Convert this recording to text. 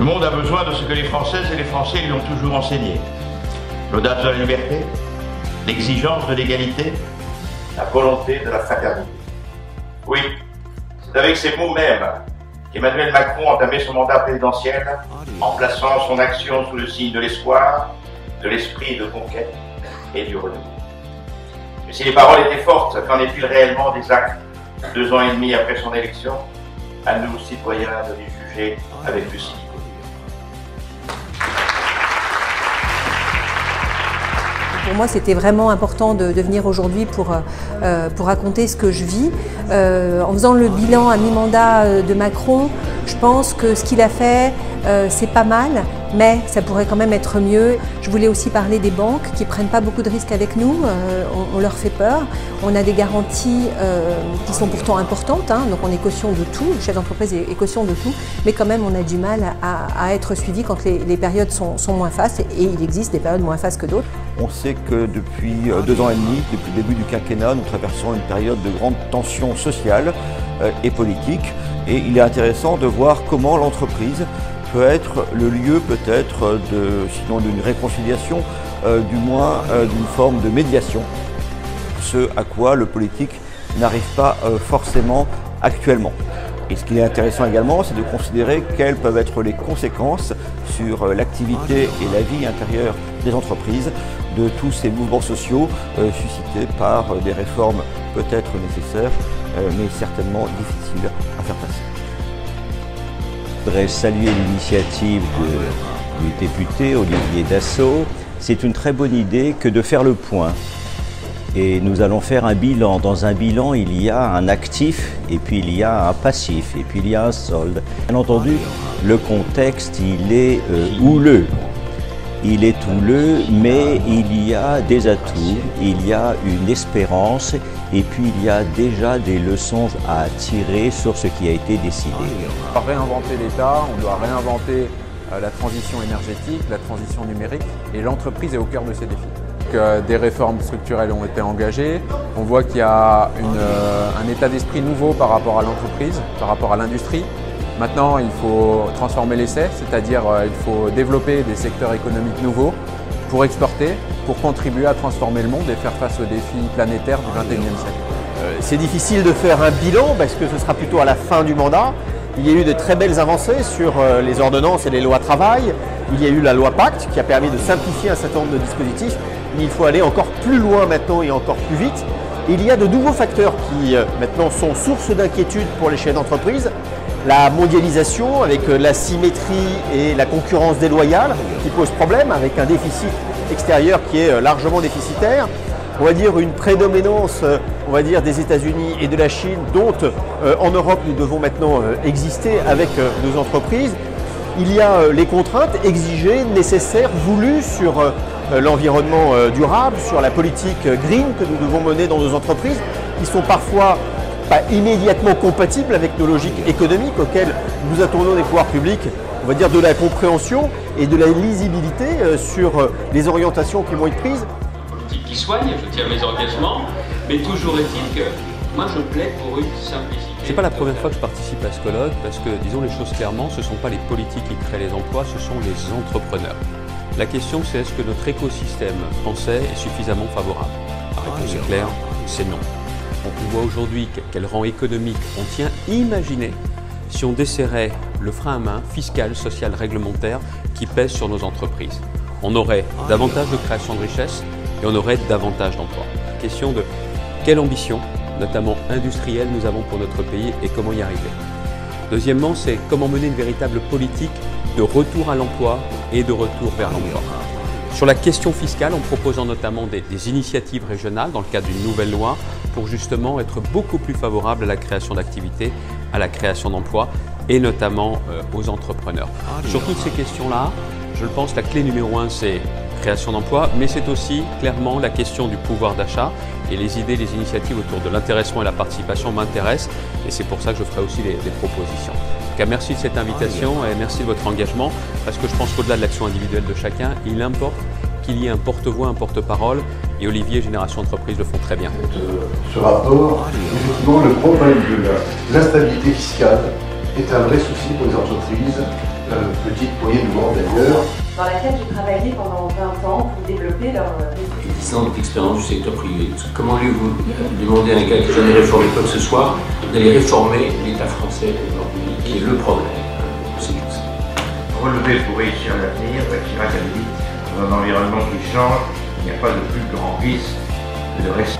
Le monde a besoin de ce que les Françaises et les Français lui ont toujours enseigné. L'audace de la liberté, l'exigence de l'égalité, la volonté de la fraternité. Oui, c'est avec ces mots mêmes qu'Emmanuel Macron a entamé son mandat présidentiel en plaçant son action sous le signe de l'espoir, de l'esprit de conquête et du renouveau. Mais si les paroles étaient fortes, qu'en est-il réellement des actes 2 ans et demi après son élection? À nous, citoyens, de les juger avec lucidité. Pour moi, c'était vraiment important de venir aujourd'hui pour raconter ce que je vis. En faisant le bilan à mi-mandat de Macron, je pense que ce qu'il a fait, c'est pas mal, mais ça pourrait quand même être mieux. Je voulais aussi parler des banques qui ne prennent pas beaucoup de risques avec nous, on leur fait peur. On a des garanties qui sont pourtant importantes, hein, donc on est caution de tout, le chef d'entreprise est caution de tout, mais quand même on a du mal à être suivi quand les périodes sont moins fastes, et il existe des périodes moins fastes que d'autres. On sait que depuis 2 ans et demi, depuis le début du quinquennat, nous traversons une période de grande tension sociale et politique, et il est intéressant de voir comment l'entreprise peut être le lieu peut-être sinon d'une réconciliation, du moins d'une forme de médiation, ce à quoi le politique n'arrive pas forcément actuellement. Et ce qui est intéressant également, c'est de considérer quelles peuvent être les conséquences sur l'activité et la vie intérieure des entreprises de tous ces mouvements sociaux suscités par des réformes peut-être nécessaires, mais certainement difficiles à faire passer. Je voudrais saluer l'initiative du député Olivier Dassault. C'est une très bonne idée que de faire le point. Et nous allons faire un bilan. Dans un bilan, il y a un actif, et puis il y a un passif, et puis il y a un solde. Bien entendu, le contexte, il est houleux. Il est houleux, mais il y a des atouts, il y a une espérance, et puis il y a déjà des leçons à tirer sur ce qui a été décidé. On doit réinventer l'État, on doit réinventer la transition énergétique, la transition numérique, et l'entreprise est au cœur de ces défis. Des réformes structurelles ont été engagées. On voit qu'il y a un état d'esprit nouveau par rapport à l'entreprise, par rapport à l'industrie. Maintenant, il faut transformer l'essai, c'est-à-dire il faut développer des secteurs économiques nouveaux pour exporter, pour contribuer à transformer le monde et faire face aux défis planétaires du XXIe siècle. C'est difficile de faire un bilan parce que ce sera plutôt à la fin du mandat. Il y a eu de très belles avancées sur les ordonnances et les lois travail. Il y a eu la loi Pacte qui a permis de simplifier un certain nombre de dispositifs. Mais il faut aller encore plus loin maintenant et encore plus vite. Il y a de nouveaux facteurs qui maintenant sont source d'inquiétude pour les chefs d'entreprise. La mondialisation avec l'asymétrie et la concurrence déloyale qui pose problème avec un déficit extérieur qui est largement déficitaire. On va dire une prédominance des États-Unis et de la Chine dont en Europe nous devons maintenant exister avec nos entreprises. Il y a les contraintes exigées, nécessaires, voulues sur l'environnement durable, sur la politique green que nous devons mener dans nos entreprises, qui sont parfois pas immédiatement compatibles avec nos logiques économiques auxquelles nous attendons des pouvoirs publics, on va dire de la compréhension et de la lisibilité sur les orientations qui vont être prises. Politique qui soigne, je tiens mes engagements, mais toujours est-il que moi je plaide pour une simplicité. C'est pas la première fois que je participe à ce colloque parce que, disons les choses clairement, ce ne sont pas les politiques qui créent les emplois, ce sont les entrepreneurs. La question c'est est-ce que notre écosystème français est suffisamment favorable? La réponse est claire, c'est non. On voit aujourd'hui quel rang économique on tient. Imaginez si on desserrait le frein à main fiscal, social, réglementaire qui pèse sur nos entreprises. On aurait davantage de création de richesses et on aurait davantage d'emplois. Question de quelle ambition, notamment industrielle, nous avons pour notre pays et comment y arriver. Deuxièmement, c'est comment mener une véritable politique de retour à l'emploi et de retour vers l'emploi. Sur la question fiscale, en proposant notamment des initiatives régionales dans le cadre d'une nouvelle loi pour justement être beaucoup plus favorable à la création d'activités, à la création d'emplois et notamment aux entrepreneurs. Sur toutes ces questions-là, je pense que la clé numéro 1, c'est création d'emplois, mais c'est aussi clairement la question du pouvoir d'achat et les idées, les initiatives autour de l'intéressement et la participation m'intéressent et c'est pour ça que je ferai aussi des propositions. En tout cas, merci de cette invitation et merci de votre engagement parce que je pense qu'au-delà de l'action individuelle de chacun, il importe qu'il y ait un porte-voix, un porte-parole et Olivier et Génération Entreprise le font très bien. Ce rapport, effectivement, le problème de l'instabilité fiscale est un vrai souci pour les entreprises petite poignée de membres d'ailleurs, dans laquelle j'ai travaillé pendant 20 ans pour développer leur Et 10 ans d'expérience du secteur privé. Comment allez-vous demander à un gars qui n'a jamais réformé quoi que ce soit d'aller réformer l'État français aujourd'hui, qui est le problème? C'est tout ça. Relever pour réussir l'avenir, Chirac avait dit, dans un environnement qui change, il n'y a pas de plus grand risque que de rester.